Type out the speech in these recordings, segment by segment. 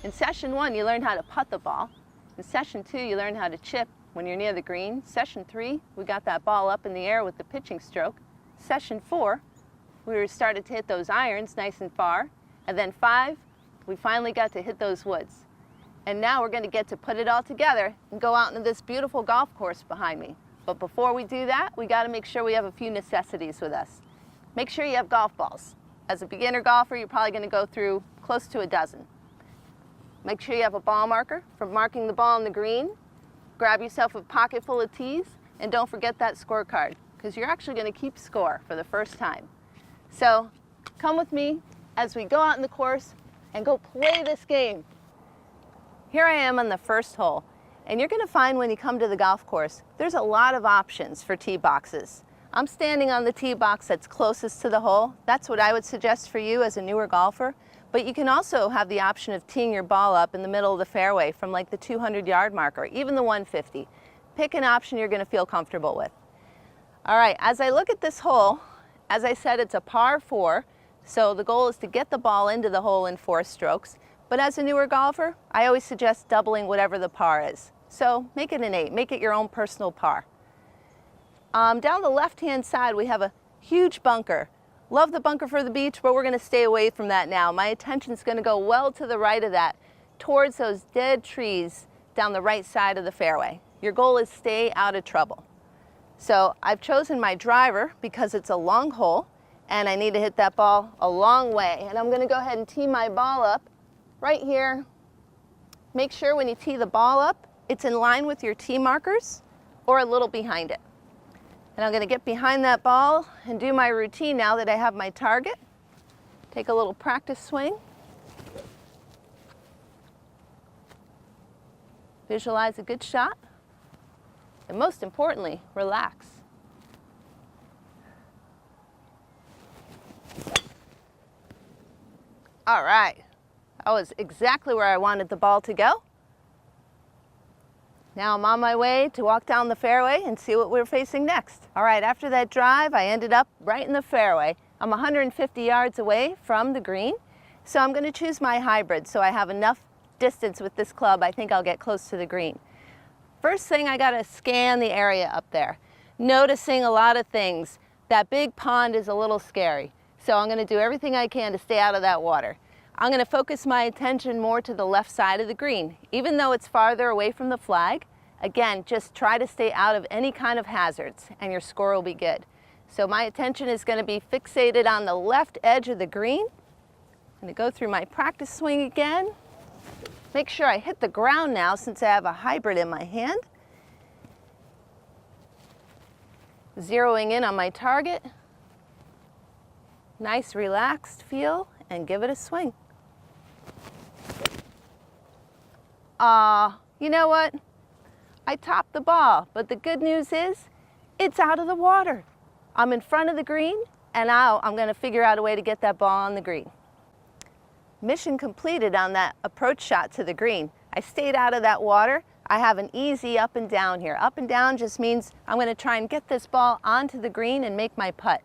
In session 1, you learned how to putt the ball. In session 2, you learned how to chip when you're near the green. Session 3, we got that ball up in the air with the pitching stroke. Session 4, we started to hit those irons nice and far. And then 5, we finally got to hit those woods. And now we're going to get to put it all together and go out into this beautiful golf course behind me. But before we do that, we got to make sure we have a few necessities with us. Make sure you have golf balls. As a beginner golfer, you're probably going to go through close to a dozen. Make sure you have a ball marker for marking the ball on the green. Grab yourself a pocket full of tees, and don't forget that scorecard, because you're actually going to keep score for the first time. So come with me as we go out in the course and go play this game. Here I am on the first hole, and you're going to find when you come to the golf course, there's a lot of options for tee boxes. I'm standing on the tee box that's closest to the hole. That's what I would suggest for you as a newer golfer. But you can also have the option of teeing your ball up in the middle of the fairway from like the 200-yard mark or even the 150. Pick an option you're going to feel comfortable with. All right, as I look at this hole, as I said, it's a par 4, so the goal is to get the ball into the hole in 4 strokes. But as a newer golfer, I always suggest doubling whatever the par is. So make it an 8, make it your own personal par. Down the left-hand side, we have a huge bunker. Love the bunker for the beach, but we're going to stay away from that now. My attention is going to go well to the right of that, towards those dead trees down the right side of the fairway. Your goal is stay out of trouble. So I've chosen my driver because it's a long hole, and I need to hit that ball a long way. And I'm going to go ahead and tee my ball up right here. Make sure when you tee the ball up, it's in line with your tee markers or a little behind it. And I'm going to get behind that ball and do my routine now that I have my target. Take a little practice swing. Visualize a good shot. And most importantly, relax. All right. That was exactly where I wanted the ball to go. Now I'm on my way to walk down the fairway and see what we're facing next. All right, after that drive, I ended up right in the fairway. I'm 150 yards away from the green, so I'm going to choose my hybrid so I have enough distance with this club. I think I'll get close to the green. First thing, I got to scan the area up there, noticing a lot of things. That big pond is a little scary, so I'm going to do everything I can to stay out of that water. I'm going to focus my attention more to the left side of the green. Even though it's farther away from the flag, again, just try to stay out of any kind of hazards and your score will be good. So my attention is going to be fixated on the left edge of the green. I'm going to go through my practice swing again. Make sure I hit the ground now since I have a hybrid in my hand. Zeroing in on my target. Nice relaxed feel and give it a swing. You know what? I topped the ball, but the good news is it's out of the water. I'm in front of the green, and now I'm going to figure out a way to get that ball on the green. Mission completed on that approach shot to the green. I stayed out of that water. I have an easy up and down here. Up and down just means I'm going to try and get this ball onto the green and make my putt.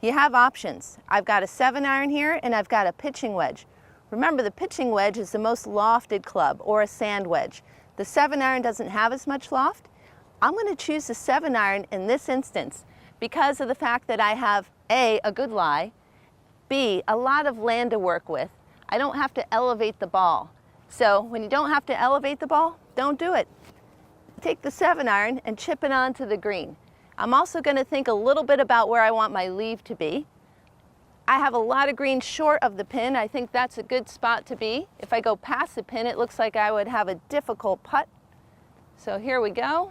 You have options. I've got a 7-iron here, and I've got a pitching wedge. Remember, the pitching wedge is the most lofted club, or a sand wedge. The 7-iron doesn't have as much loft. I'm going to choose the 7-iron in this instance because of the fact that I have A, a good lie, B, a lot of land to work with. I don't have to elevate the ball. So when you don't have to elevate the ball, don't do it. Take the 7-iron and chip it onto the green. I'm also going to think a little bit about where I want my leave to be. I have a lot of green short of the pin. I think that's a good spot to be. If I go past the pin, it looks like I would have a difficult putt. So here we go.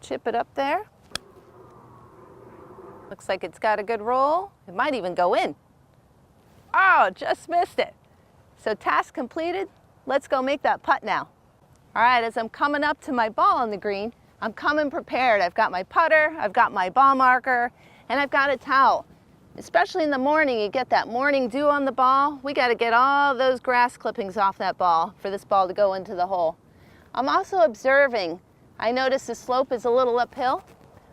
Chip it up there. Looks like it's got a good roll. It might even go in. Oh, just missed it. So task completed. Let's go make that putt now. All right, as I'm coming up to my ball on the green, I'm coming prepared. I've got my putter, I've got my ball marker, and I've got a towel. Especially in the morning, you get that morning dew on the ball. We got to get all those grass clippings off that ball for this ball to go into the hole. I'm also observing. I notice the slope is a little uphill.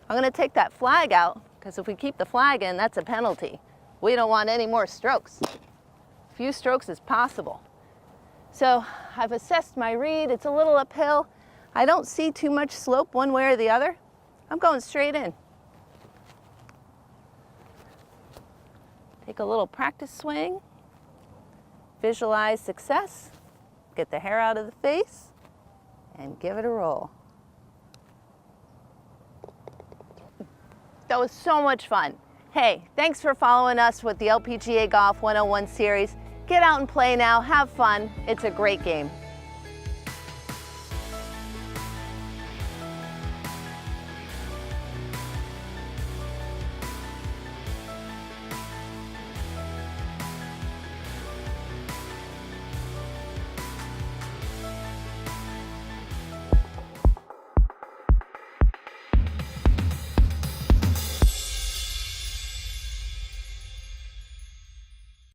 I'm going to take that flag out because if we keep the flag in, that's a penalty. We don't want any more strokes. Few strokes is possible. So I've assessed my read. It's a little uphill. I don't see too much slope one way or the other. I'm going straight in. Take a little practice swing. Visualize success. Get the hair out of the face and give it a roll. That was so much fun. Hey, thanks for following us with the LPGA Golf 101 series. Get out and play now, have fun. It's a great game.